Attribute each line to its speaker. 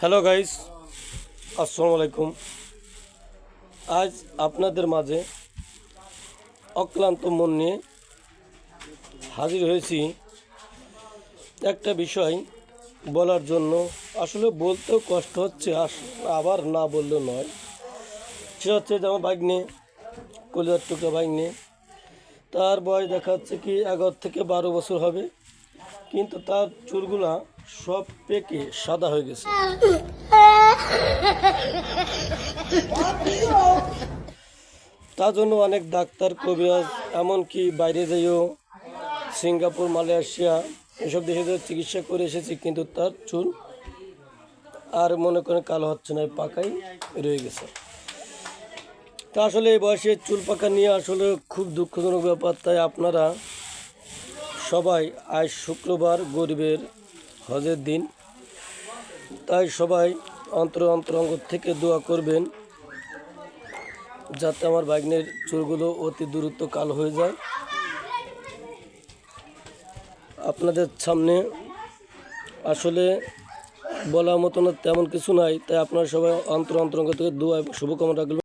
Speaker 1: Hello guys, আসসালামু আলাইকুম। আজ আপনাদের মাঝে অক্লান্ত মন নিয়ে হাজির হয়েছি একটা বিষয় বলার জন্য। আসলে বলতেও কষ্ট হচ্ছে, আবার না বললেও নয়। সেটা হচ্ছে যে আমার ভাগ্নে, কলিজার টুকরা ভাগ্নে, তার বয়স দেখাচ্ছে কি 11 থেকে 12 বছর হবে, কিন্তু তার চুলগুলা সব পেকে সাদা হয়ে গেছে। তার জন্য অনেক ডাক্তার, কবিরাজ, এমনকি বাইরে যেয়েও সিঙ্গাপুর, মালয়েশিয়া এসব দেশে চিকিৎসা করে এসেছি, কিন্তু তার চুল আর মনে করেন কালো হচ্ছে না, পাকাই রয়ে গেছে। তা আসলে এই বয়সে চুল পাকা নিয়ে আসলে খুব দুঃখজনক ব্যাপার। তাই আপনারা সবাই, আজ শুক্রবার গরিবের হজের দিন, তাই সবাই অন্তরঙ্গ থেকে দোয়া করবেন যাতে আমার ভাগ্নের চুলগুলো অতি দ্রুত কালো হয়ে যায়। আপনাদের সামনে আসলে বলার মতো না তেমন কিছু নাই, তাই আপনারা সবাই অন্তরঙ্গ থেকে দোয়া এবং শুভকামনা রাখবেন।